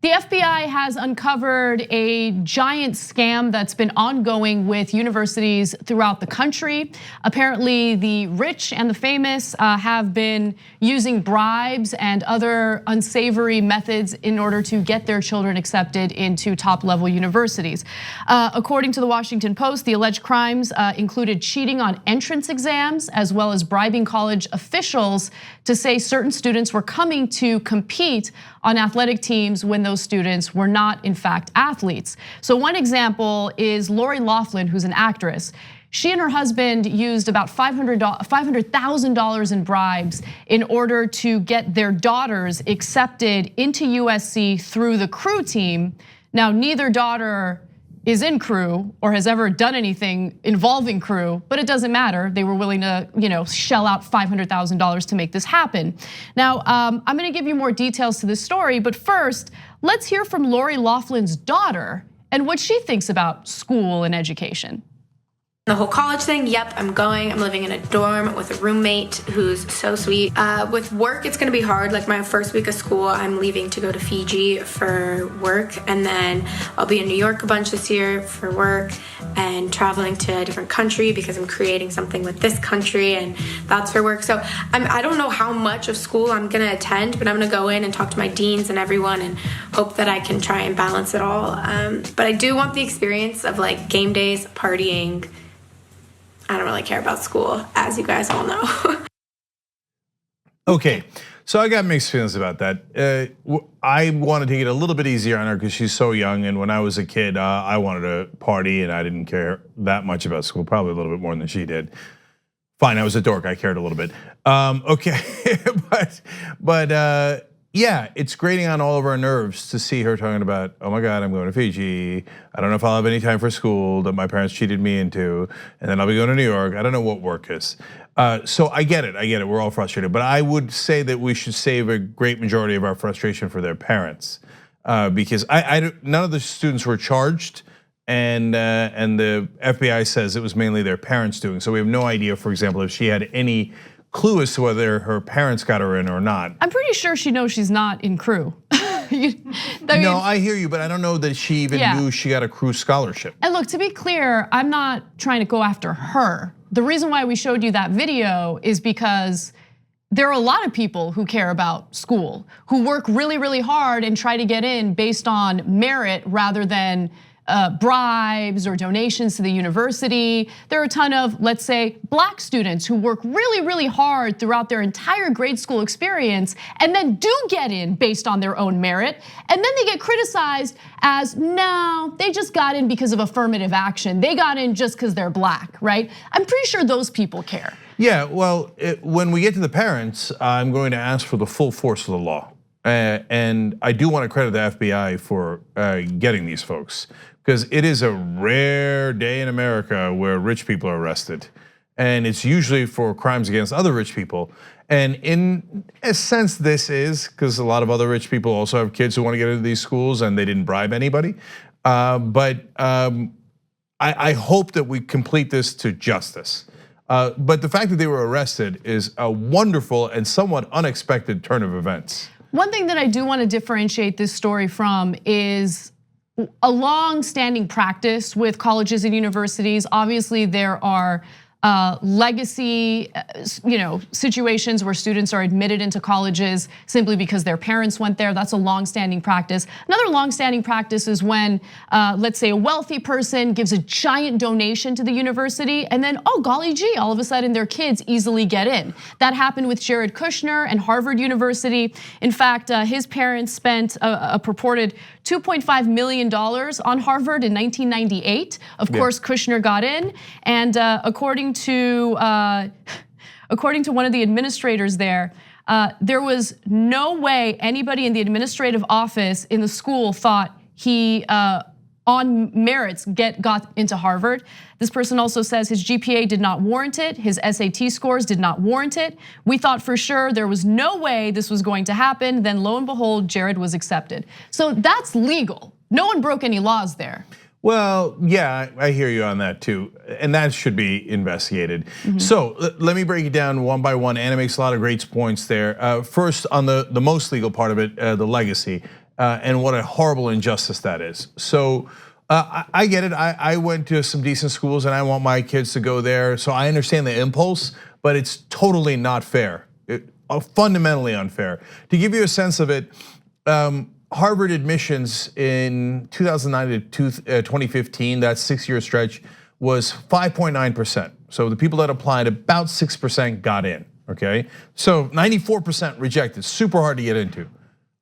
The FBI has uncovered a giant scam that's been ongoing with universities throughout the country. Apparently, the rich and the famous have been using bribes and other unsavory methods in order to get their children accepted into top-level universities. According to the Washington Post, the alleged crimes included cheating on entrance exams, as well as bribing college officials to say certain students were coming to compete on athletic teams when those students were not, in fact, athletes. So one example is Loughlin, who's an actress. She and her husband used about $500,000 in bribes in order to get their daughters accepted into USC through the crew team. Now, neither daughter is in crew or has ever done anything involving crew, but it doesn't matter. They were willing to, shell out $500,000 to make this happen. Now, I'm gonna give you more details to this story, but first, let's hear from Loughlin's daughter and what she thinks about school and education. The whole college thing, yep, I'm going. I'm living in a dorm with a roommate who's so sweet. With work, it's gonna be hard. Like my first week of school, I'm leaving to go to Fiji for work, and then I'll be in New York a bunch this year for work and traveling to a different country because I'm creating something with this country, and that's for work. So I don't know how much of school I'm gonna attend, but I'm gonna go in and talk to my deans and everyone and hope that I can try and balance it all. But I do want the experience of like game days, partying. I don't really care about school, as you guys all know. Okay, so I got mixed feelings about that. I want to take it a little bit easier on her because she's so young, and when I was a kid, I wanted to party and I didn't care that much about school, probably a little bit more than she did. Fine, I was a dork, I cared a little bit. Okay, but yeah, it's grating on all of our nerves to see her talking about, oh my God, I'm going to Fiji. I don't know if I'll have any time for school that my parents cheated me into, and then I'll be going to New York. I don't know what work is. So I get it, we're all frustrated. But I would say that we should save a great majority of our frustration for their parents. Because none of the students were charged, and the FBI says it was mainly their parents doing. So we have no idea, for example, if she had any clue as to whether her parents got her in or not. I'm pretty sure she knows she's not in crew. No, I hear you, but I don't know that she even knew she got a crew scholarship. And look, to be clear, I'm not trying to go after her. The reason why we showed you that video is because there are a lot of people who care about school, who work really, really hard and try to get in based on merit rather than bribes or donations to the university. There are a ton of, let's say, black students who work really, really hard throughout their entire grade school experience and then do get in based on their own merit. And then they get criticized as, no, they just got in because of affirmative action. They got in just because they're black, right? I'm pretty sure those people care. Yeah, well, when we get to the parents, I'm going to ask for the full force of the law. And I do want to credit the FBI for getting these folks, because it is a rare day in America where rich people are arrested. And it's usually for crimes against other rich people. And in a sense, this is, because a lot of other rich people also have kids who want to get into these schools and they didn't bribe anybody. But I hope that we complete this to justice. But the fact that they were arrested is a wonderful and somewhat unexpected turn of events. One thing that I do want to differentiate this story from is a long-standing practice with colleges and universities. Obviously, there are legacy, situations where students are admitted into colleges simply because their parents went there. That's a long-standing practice. Another long-standing practice is when, let's say, a wealthy person gives a giant donation to the university, and then, oh golly gee, all of a sudden their kids easily get in. That happened with Jared Kushner and Harvard University. In fact, his parents spent a purported $2.5 million on Harvard in 1998. Of course, Kushner got in, and according to one of the administrators there was no way anybody in the administrative office in the school thought he on merits got into Harvard. This person also says his GPA did not warrant it, his SAT scores did not warrant it. We thought for sure there was no way this was going to happen. Then lo and behold, Jared was accepted. So that's legal. No one broke any laws there. Well, yeah, I hear you on that too, and that should be investigated. So let me break it down one by one. Anna makes a lot of great points there. First, on the most legal part of it, the legacy. and what a horrible injustice that is. So I get it. I went to some decent schools and I want my kids to go there. So I understand the impulse, but it's totally not fair. Fundamentally unfair. To give you a sense of it, Harvard admissions in 2009 to 2015, that 6-year stretch, was 5.9%. So the people that applied, about 6% got in, okay? So 94% rejected, super hard to get into.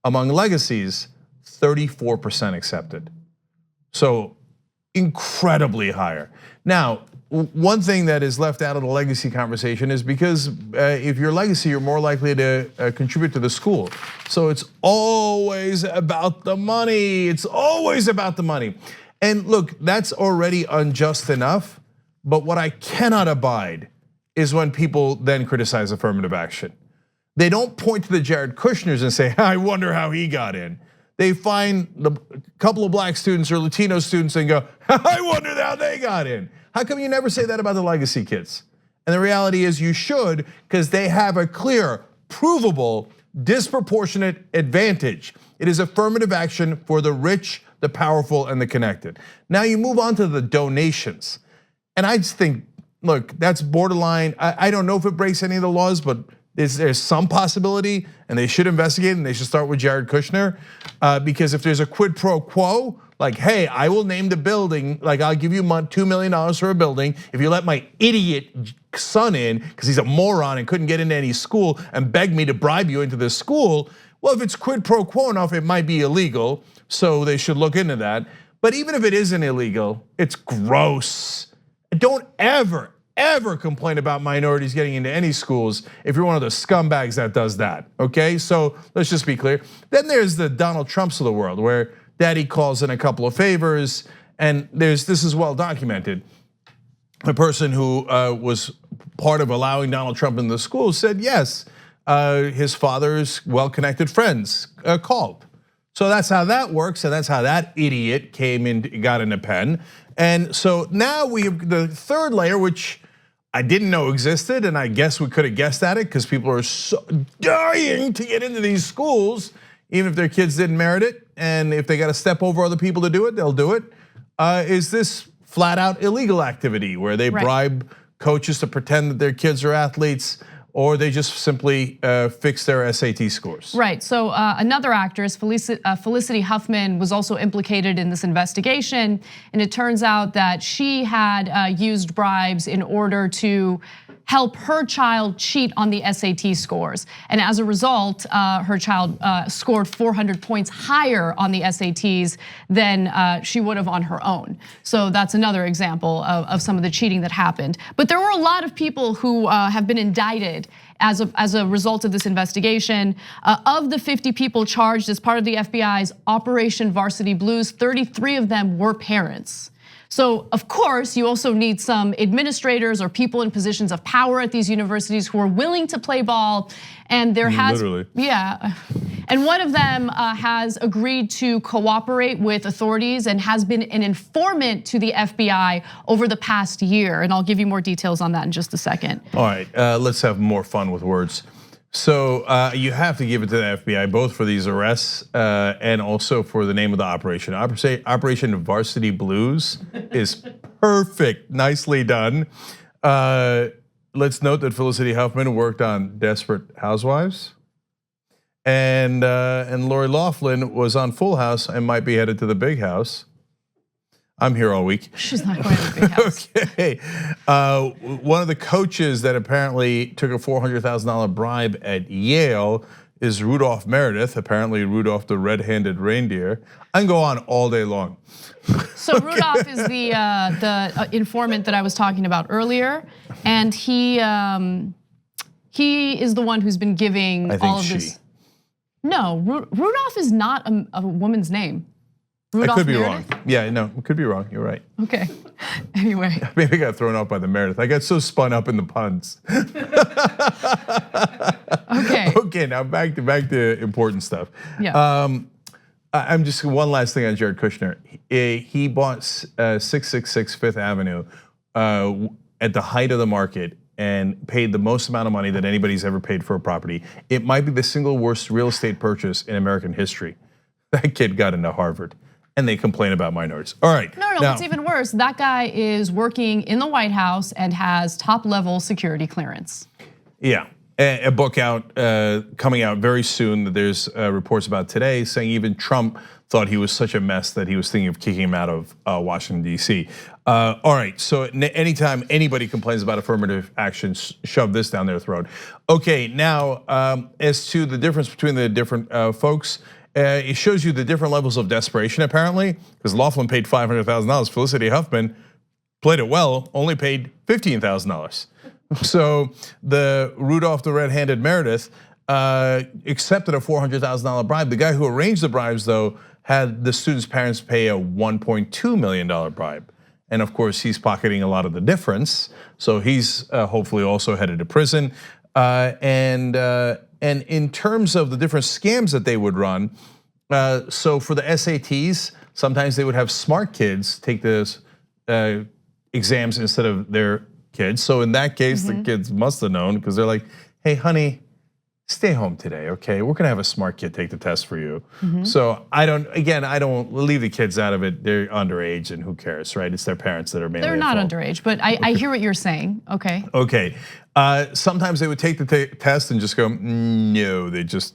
Among legacies, 34% accepted. So incredibly higher. Now, one thing that is left out of the legacy conversation is because if you're legacy, you're more likely to contribute to the school. So it's always about the money. It's always about the money. And look, that's already unjust enough, but what I cannot abide is when people then criticize affirmative action. They don't point to the Jared Kushners and say, I wonder how he got in. They find a couple of black students or Latino students and go, I wonder how they got in. How come you never say that about the legacy kids? And the reality is you should, because they have a clear, provable, disproportionate advantage. It is affirmative action for the rich, the powerful, and the connected. Now you move on to the donations. And I just think, look, that's borderline. I don't know if it breaks any of the laws, but there's some possibility, and they should investigate, and they should start with Jared Kushner, because if there's a quid pro quo, like, hey, I will name the building, like I'll give you $2 million for a building if you let my idiot son in, because he's a moron and couldn't get into any school, and beg me to bribe you into this school. Well, if it's quid pro quo enough, it might be illegal, so they should look into that. But even if it isn't illegal, it's gross. Don't ever complain about minorities getting into any schools if you're one of the scumbags that does that, okay? So let's just be clear. Then there's the Donald Trumps of the world, where daddy calls in a couple of favors, and this is well documented. The person who was part of allowing Donald Trump in the school said yes, his father's well-connected friends called. So that's how that works, and that's how that idiot came in, got in a pen. And so now we have the third layer, which I didn't know existed, and I guess we could have guessed at it because people are so dying to get into these schools, even if their kids didn't merit it, and if they got to step over other people to do it, they'll do it. Is this flat out illegal activity where they bribe coaches to pretend that their kids are athletes, or they just simply fix their SAT scores? Right, so another actress, Felicity Huffman, was also implicated in this investigation. And it turns out that she had used bribes in order to help her child cheat on the SAT scores. And as a result, her child scored 400 points higher on the SATs than she would have on her own. So that's another example of some of the cheating that happened. But there were a lot of people who have been indicted as a result of this investigation. Of the 50 people charged as part of the FBI's Operation Varsity Blues, 33 of them were parents. So of course, you also need some administrators or people in positions of power at these universities who are willing to play ball. And there has, and one of them has agreed to cooperate with authorities and has been an informant to the FBI over the past year. And I'll give you more details on that in just a second. All right, let's have more fun with words. So you have to give it to the FBI, both for these arrests and also for the name of the operation. Operation Varsity Blues is perfect, nicely done. Let's note that Felicity Huffman worked on Desperate Housewives. And Lori Loughlin was on Full House and might be headed to the big house. I'm here all week. She's not going to the big house. Okay, one of the coaches that apparently took a $400,000 bribe at Yale is Rudolph Meredith, apparently Rudolph the red-handed reindeer. I can go on all day long. So Rudolph is the informant that I was talking about earlier, and he is the one who's been giving all of this. No, Rudolph is not a woman's name. Rudolph I could be Meredith? wrong. Yeah, no, it could be wrong. You're right. Okay. Anyway. Maybe I got thrown off by the Meredith. I got so spun up in the puns. Okay. Okay, now back to important stuff. Yeah. I'm just one last thing on Jared Kushner. He bought 666 Fifth Avenue at the height of the market and paid the most amount of money that anybody's ever paid for a property. It might be the single worst real estate purchase in American history. that kid got into Harvard. And they complain about minorities. All right. No, what's even worse, that guy is working in the White House and has top-level security clearance. Yeah, a book out, coming out very soon that there's reports about today saying even Trump thought he was such a mess that he was thinking of kicking him out of Washington, D.C. All right, so anytime anybody complains about affirmative action, shove this down their throat. Okay, now as to the difference between the different folks, it shows you the different levels of desperation apparently, because Loughlin paid $500,000. Felicity Huffman played it well, only paid $15,000. So the Rudolph the Red-Handed Meredith accepted a $400,000 bribe. The guy who arranged the bribes though had the students' parents pay a $1.2 million bribe. And of course he's pocketing a lot of the difference. So he's hopefully also headed to prison. And in terms of the different scams that they would run, so for the SATs, sometimes they would have smart kids take the exams instead of their kids. So in that case, the kids must have known because they're like, hey, honey, stay home today, okay? We're gonna have a smart kid take the test for you. So I don't leave the kids out of it. They're underage and who cares, right? It's their parents that are mainly They're not underage, but I hear what you're saying, okay. Okay, sometimes they would take the test and just go, no, they just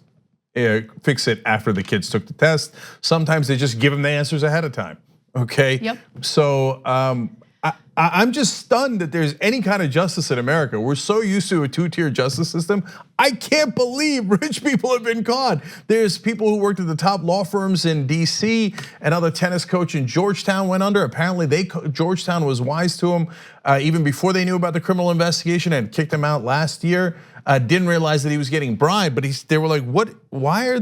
fix it after the kids took the test. Sometimes they just give them the answers ahead of time, okay? Yep. So I'm just stunned that there's any kind of justice in America. We're so used to a two-tier justice system. I can't believe rich people have been caught. There's people who worked at the top law firms in DC. Another tennis coach in Georgetown went under. Apparently Georgetown was wise to him even before they knew about the criminal investigation and kicked him out last year. Didn't realize that he was getting bribed, but they were like, what? Why are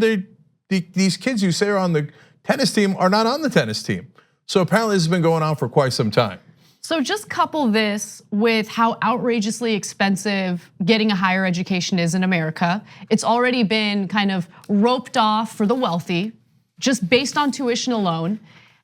these kids you say are on the tennis team are not on the tennis team? So apparently this has been going on for quite some time. So just couple this with how outrageously expensive getting a higher education is in America. It's already been kind of roped off for the wealthy, just based on tuition alone.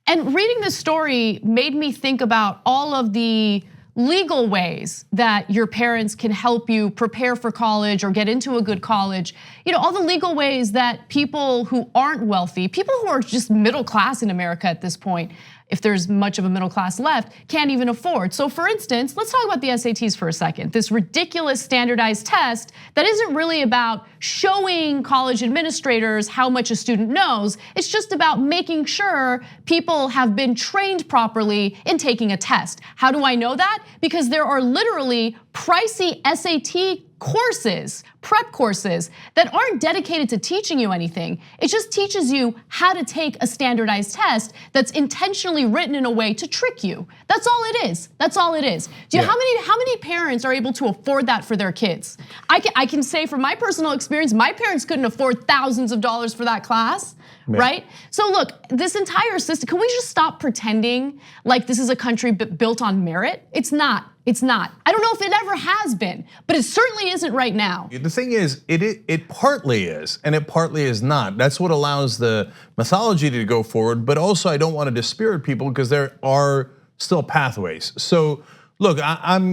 And reading this story made me think about all of the legal ways that your parents can help you prepare for college or get into a good college. All the legal ways that people who aren't wealthy, people who are just middle class in America at this point, if there's much of a middle class left, can't even afford. So for instance, let's talk about the SATs for a second. This ridiculous standardized test that isn't really about showing college administrators how much a student knows. It's just about making sure people have been trained properly in taking a test. How do I know that? Because there are literally pricey SAT courses, prep courses that aren't dedicated to teaching you anything. It just teaches you how to take a standardized test that's intentionally written in a way to trick you. That's all it is. That's all it is. How many parents are able to afford that for their kids? I can say from my personal experience, my parents couldn't afford thousands of dollars for that class. Right? So look, this entire system, can we just stop pretending like this is a country built on merit? It's not. It's not. I don't know if it ever has been, but it certainly isn't right now. The thing is, it partly is, and it partly is not. That's what allows the mythology to go forward, but also I don't want to dispirit people because there are still pathways. So look, I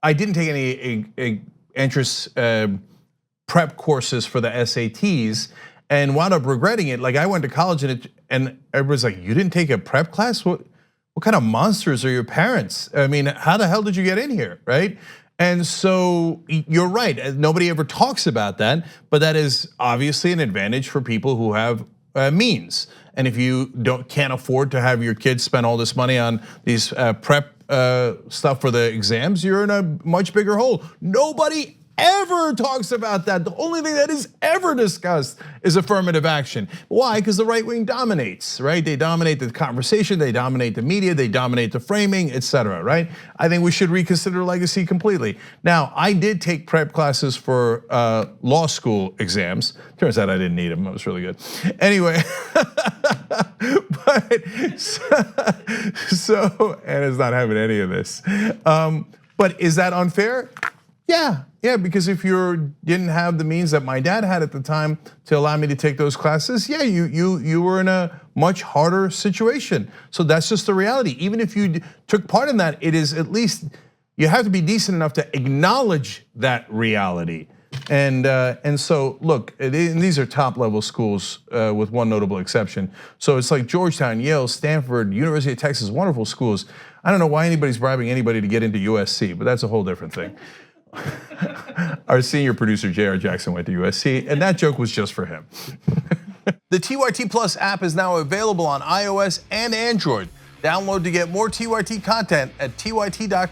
didn't take any entrance prep courses for the SATs and wound up regretting it. Like I went to college and everybody's like, you didn't take a prep class? What kind of monsters are your parents? I mean, how the hell did you get in here, right? And so you're right, nobody ever talks about that, but that is obviously an advantage for people who have means. And if you can't afford to have your kids spend all this money on these prep stuff for the exams, you're in a much bigger hole. Nobody ever talks about that. The only thing that is ever discussed is affirmative action. Why? Because the right wing dominates, right? They dominate the conversation, they dominate the media, they dominate the framing, etc. right? I think we should reconsider legacy completely. Now, I did take prep classes for law school exams. Turns out I didn't need them, it was really good. Anyway, but so Anna's not having any of this. But is that unfair? Yeah, because if you didn't have the means that my dad had at the time to allow me to take those classes, yeah, you were in a much harder situation. So that's just the reality. Even if you took part in that, it is at least, you have to be decent enough to acknowledge that reality. And so look, and these are top level schools with one notable exception. So it's like Georgetown, Yale, Stanford, University of Texas, wonderful schools. I don't know why anybody's bribing anybody to get into USC, but that's a whole different thing. Our senior producer, J.R. Jackson, went to USC, and that joke was just for him. The TYT Plus app is now available on iOS and Android. Download to get more TYT content at tyt.com/app.